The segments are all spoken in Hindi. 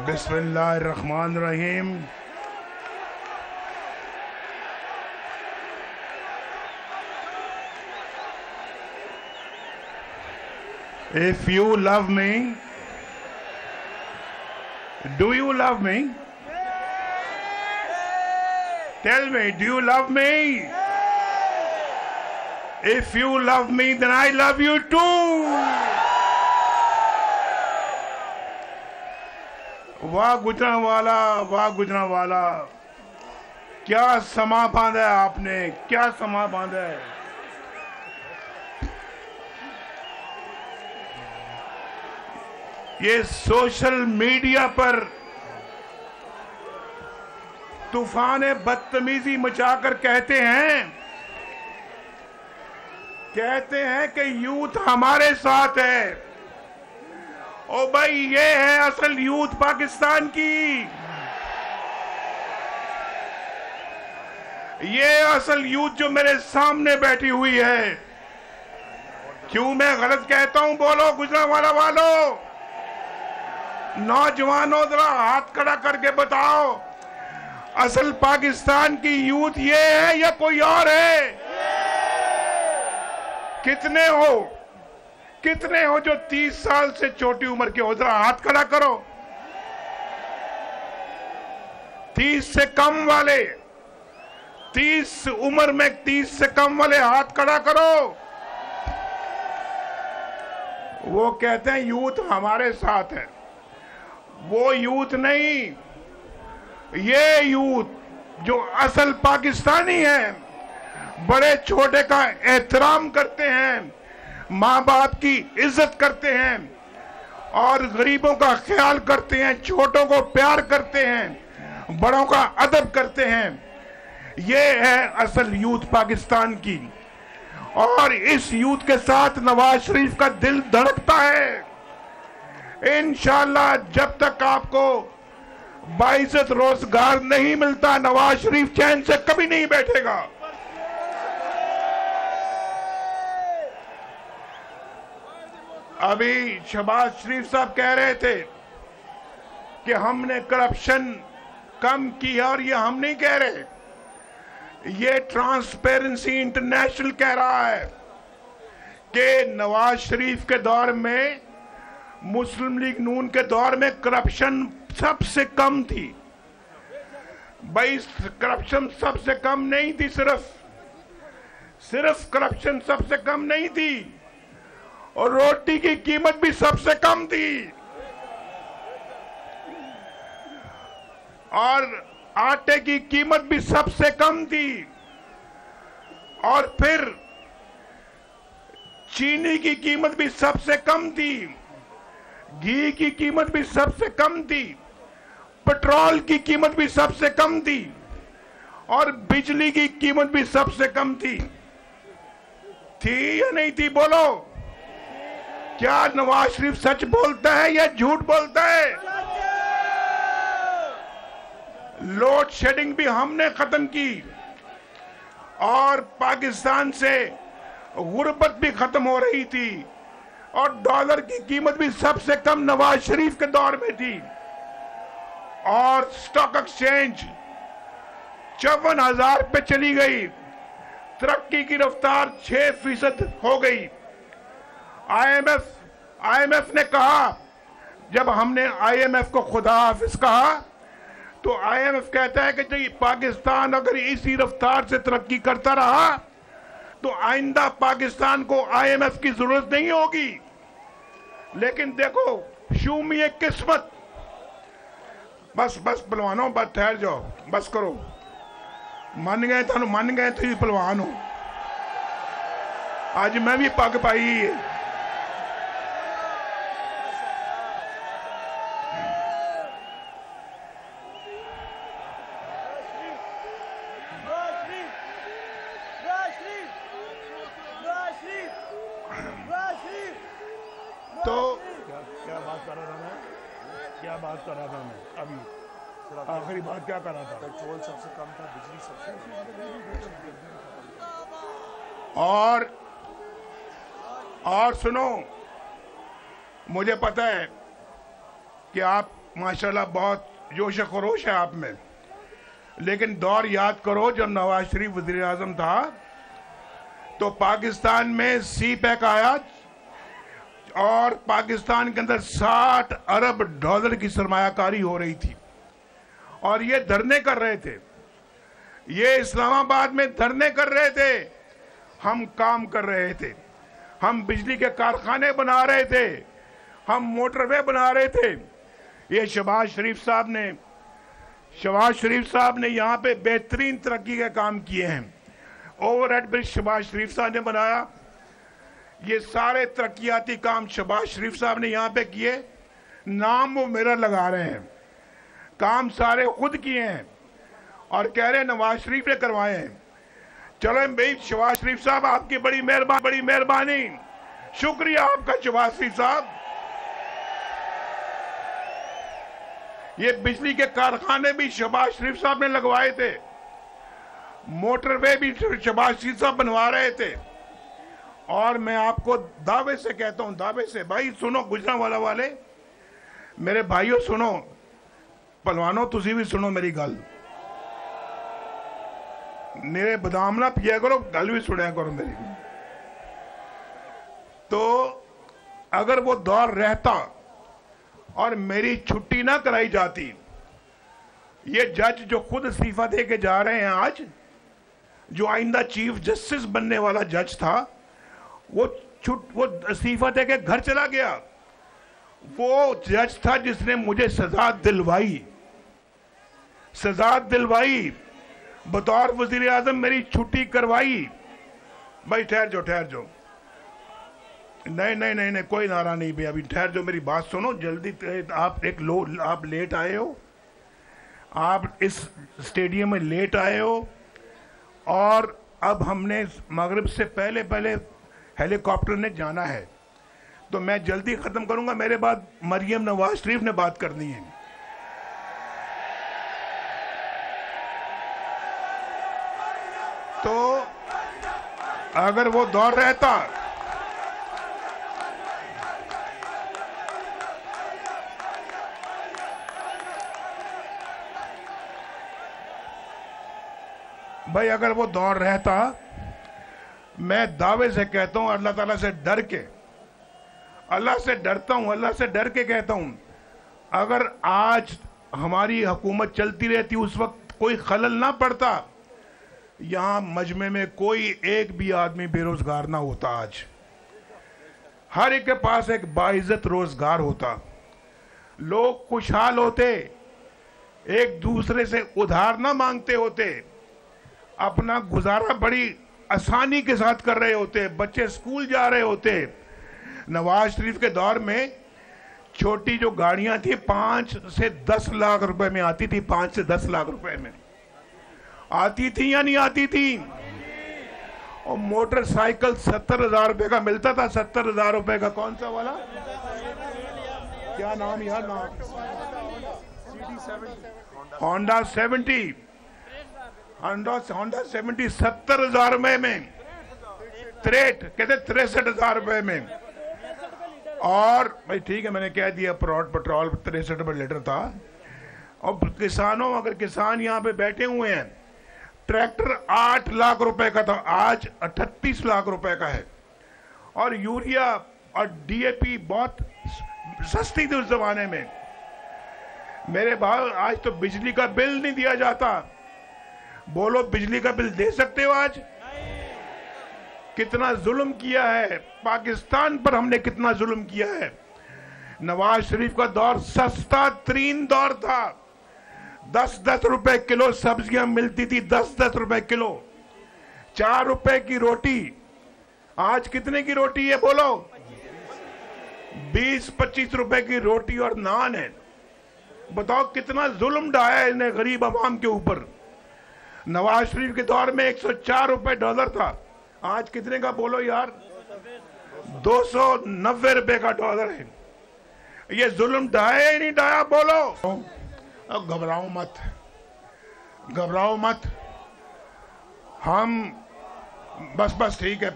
बिस्मिल्लाहिर्रहमानिर्रहीम। If you love me, do you love me? Tell me, do you love me? If you love me, then I love you too. वाह गुजरांवाला, वाह गुजरांवाला, क्या समा बांधा है आपने, क्या समा बांधा है। ये सोशल मीडिया पर तूफान बदतमीजी मचाकर कहते हैं कि यूथ हमारे साथ है। ओ भाई, ये है असल यूथ पाकिस्तान की, ये असल यूथ जो मेरे सामने बैठी हुई है। क्यों मैं गलत कहता हूं? बोलो गुजरांवाला वालों, नौजवानों, जरा हाथ खड़ा करके बताओ, असल पाकिस्तान की यूथ ये है या कोई और है? कितने हो जो 30 साल से छोटी उम्र के हो? जरा हाथ खड़ा करो। 30 से कम वाले, 30 उम्र में 30 से कम वाले हाथ खड़ा करो। वो कहते हैं यूथ हमारे साथ है। वो यूथ नहीं, ये यूथ जो असल पाकिस्तानी है, बड़े छोटे का एहतराम करते हैं, माँ बाप की इज्जत करते हैं और गरीबों का ख्याल करते हैं, छोटों को प्यार करते हैं, बड़ों का अदब करते हैं। ये है असल यूथ पाकिस्तान की। और इस यूथ के साथ नवाज शरीफ का दिल धड़कता है। इंशाअल्लाह जब तक आपको बाइज्जत रोजगार नहीं मिलता, नवाज शरीफ चैन से कभी नहीं बैठेगा। अभी शहबाज शरीफ साहब कह रहे थे कि हमने करप्शन कम की है, और ये हम नहीं कह रहे, ये ट्रांसपेरेंसी इंटरनेशनल कह रहा है कि नवाज शरीफ के दौर में, मुस्लिम लीग नून के दौर में करप्शन सबसे कम थी। भाई, करप्शन सबसे कम नहीं थी, सिर्फ करप्शन सबसे कम नहीं थी, और रोटी की कीमत भी सबसे कम थी, और आटे की कीमत भी सबसे कम थी, और फिर चीनी की कीमत भी सबसे कम थी, घी की कीमत भी सबसे कम थी, पेट्रोल की कीमत भी सबसे कम थी, और बिजली की कीमत भी सबसे कम थी या नहीं थी? बोलो, क्या नवाज शरीफ सच बोलता है या झूठ बोलता है? लोड शेडिंग भी हमने खत्म की, और पाकिस्तान से गुर्बत भी खत्म हो रही थी, और डॉलर की कीमत भी सबसे कम नवाज शरीफ के दौर में थी, और स्टॉक एक्सचेंज 54,000 पे चली गई, तरक्की की रफ्तार 6% हो गई। आईएमएफ ने कहा, जब हमने आईएमएफ को खुदा हाफिज कहा, तो आईएमएफ कहता है कि पाकिस्तान अगर इसी रफ्तार से तरक्की करता रहा तो आइंदा पाकिस्तान को आईएमएफ की जरूरत नहीं होगी। लेकिन देखो, शूमी एक किस्मत। बस पहलवानों, बस ठहर जाओ, बस करो, मन गए तो ही पहलवान हो। आज मैं भी पग पाई है। तो क्या बात कर रहा था मैं अभी, आखिरी बात क्या कर रहा था? पेट्रोल सबसे कम था, बिजली सबसे, और और सुनो, मुझे पता है कि आप माशाल्लाह बहुत जोश खरोश है आप में, लेकिन दौर याद करो जब नवाज शरीफ वजीर आजम था तो पाकिस्तान में सी पैक आया और पाकिस्तान के अंदर 60 अरब डॉलर की सरमायाकारी हो रही थी और ये धरने कर रहे थे, ये इस्लामाबाद में धरने कर रहे थे, हम काम कर रहे थे, हम बिजली के कारखाने बना रहे थे, हम मोटरवे बना रहे थे। ये शहबाज शरीफ साहब ने यहाँ पे बेहतरीन तरक्की के काम किए हैं। ओवरहेड ब्रिज शहबाज शरीफ साहब ने बनाया, ये सारे तरक्याती काम शहबाज शरीफ साहब ने यहाँ पे किए। नाम वो मेरा लगा रहे हैं, काम सारे खुद किए हैं और कह रहे हैं नवाज शरीफ ने करवाए हैं। चलो भाई शहबाज शरीफ साहब, आपकी बड़ी मेहरबानी, शुक्रिया आपका शहबाज शरीफ साहब। ये बिजली के कारखाने भी शहबाज शरीफ साहब ने लगवाए थे, मोटरवे भी शहबाज शरीफ साहब बनवा रहे थे। और मैं आपको दावे से कहता हूं, दावे से, भाई सुनो गुजरांवाला वाले मेरे भाइयों, सुनो पहलवानों, तुसी भी सुनो मेरी गल, मेरे बदाम ना पिया करो, गल भी सुना करो मेरी। तो अगर वो दौर रहता और मेरी छुट्टी ना कराई जाती, ये जज जो खुद इस्तीफा दे के जा रहे हैं आज, जो आइंदा चीफ जस्टिस बनने वाला जज था, वो इस्तीफा दे के घर चला गया। वो जज था जिसने मुझे सजा दिलवाई, बतौर वजीर आजम मेरी छुट्टी करवाई। भाई ठहर जाओ, नहीं, कोई नारा नहीं भैया, अभी ठहर जाओ, मेरी बात सुनो जल्दी। आप लेट आए हो, आप इस स्टेडियम में लेट आए हो और अब हमने मगरिब से पहले हेलीकॉप्टर ने जाना है, तो मैं जल्दी खत्म करूंगा। मेरे बाद मरियम नवाज शरीफ ने बात करनी है। तो अगर वो दौर रहता, भाई अगर वो दौर रहता, मैं दावे से कहता हूं, अल्लाह ताला से डर के, अल्लाह से डर के कहता हूं, अगर आज हमारी हुकूमत चलती रहती, उस वक्त कोई खलल ना पड़ता, यहां मजमे में कोई एक भी आदमी बेरोजगार ना होता। आज हर एक के पास एक बाइज्जत रोजगार होता, लोग खुशहाल होते, एक दूसरे से उधार ना मांगते होते, अपना गुजारा बड़ी आसानी के साथ कर रहे होते, बच्चे स्कूल जा रहे होते। नवाज शरीफ के दौर में छोटी जो गाड़ियां थी 5 से 10 लाख रुपए में आती थी, 5 से 10 लाख रुपए में आती थी या नहीं आती थी? और मोटरसाइकिल 70,000 रुपए का मिलता था, 70,000 रुपए का। कौन सा वाला, क्या नाम यार, होंडा 70, 70,000 रुपए में, कहते 63,000 रुपए में। और भाई ठीक है, मैंने कह दिया, पेट्रोल 63 रुपए लीटर था। और किसानों, अगर किसान यहाँ पे बैठे हुए हैं, ट्रैक्टर 8 लाख रुपए का था, आज 38 लाख रुपए का है। और यूरिया और डीएपी बहुत सस्ती थी उस जमाने में। मेरे भाई आज तो बिजली का बिल नहीं दिया जाता। बोलो, बिजली का बिल दे सकते हो आज? कितना जुल्म किया है पाकिस्तान पर, हमने कितना जुल्म किया है। नवाज शरीफ का दौर सस्ता तरीन दौर था, 10-10 रुपए किलो सब्जियां मिलती थी, 10-10 रुपए किलो। 4 रुपए की रोटी, आज कितने की रोटी है बोलो? 20-25 रुपए की रोटी और नान है। बताओ कितना जुल्म ढाया है इन्हें गरीब आवाम के ऊपर। नवाज शरीफ के दौर में 104 रुपए डॉलर था, आज कितने का बोलो यार? 290 रुपए का डॉलर है। ये जुल्म ढाया ही नहीं ढाया बोलो? अब घबराओ मत, हम बस ठीक है।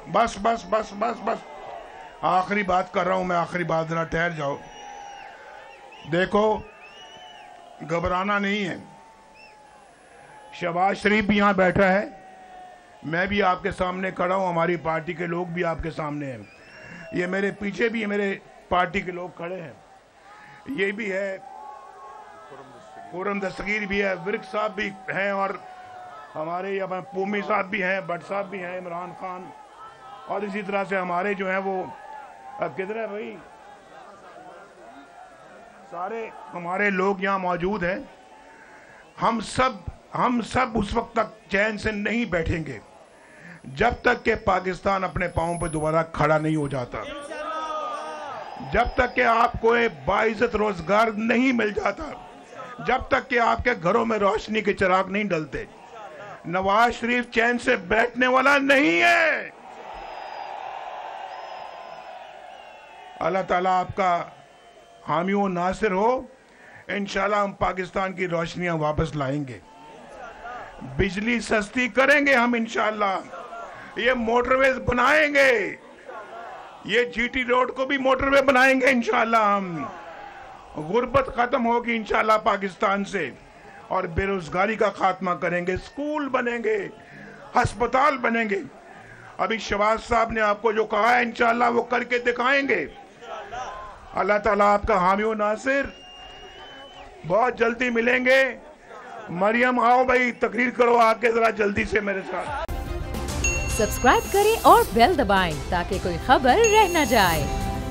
बस बस बस बस बस, आखिरी बात कर रहा हूं मैं, आखिरी बात, जरा ठहर जाओ। देखो, घबराना नहीं है। शहबाज शरीफ भी यहां बैठा है, मैं भी आपके सामने खड़ा हूं, हमारी पार्टी के लोग भी आपके सामने हैं, ये मेरे पीछे भी मेरे पार्टी के लोग खड़े हैं, ये भी है, खुर्रम दस्तगीर भी है, विर्क साहब भी हैं, और हमारे यहाँ पूमी साहब भी हैं, भट्ट साहब भी हैं, इमरान खान, और इसी तरह से हमारे जो हैं वो किधर है भाई, सारे हमारे लोग यहाँ मौजूद हैं। हम सब उस वक्त तक चैन से नहीं बैठेंगे जब तक कि पाकिस्तान अपने पांवों पर दोबारा खड़ा नहीं हो जाता, जब तक कि आपको एक बाइज्जत रोजगार नहीं मिल जाता, जब तक कि आपके घरों में रोशनी के चिराग नहीं डलते। नवाज शरीफ चैन से बैठने वाला नहीं है। अल्लाह ताला आपका हामी व नासिर हो। इंशाल्लाह हम पाकिस्तान की रोशनियां वापस लाएंगे, बिजली सस्ती करेंगे हम इंशाल्लाह, ये मोटरवेज बनाएंगे, ये जीटी रोड को भी मोटरवे बनाएंगे इंशाल्लाह हम, गुर्बत खत्म होगी इंशाल्लाह पाकिस्तान से, और बेरोजगारी का खात्मा करेंगे, स्कूल बनेंगे, अस्पताल बनेंगे। अभी शहबाज साहब ने आपको जो कहा है इंशाल्लाह वो करके दिखाएंगे। अल्लाह ताला आपका हामी व नासिर। बहुत जल्दी मिलेंगे। मरियम आओ भाई, तकरीर करो आके जरा जल्दी से मेरे साथ। सब्सक्राइब करें और बेल दबाएं ताकि कोई खबर रह न जाए।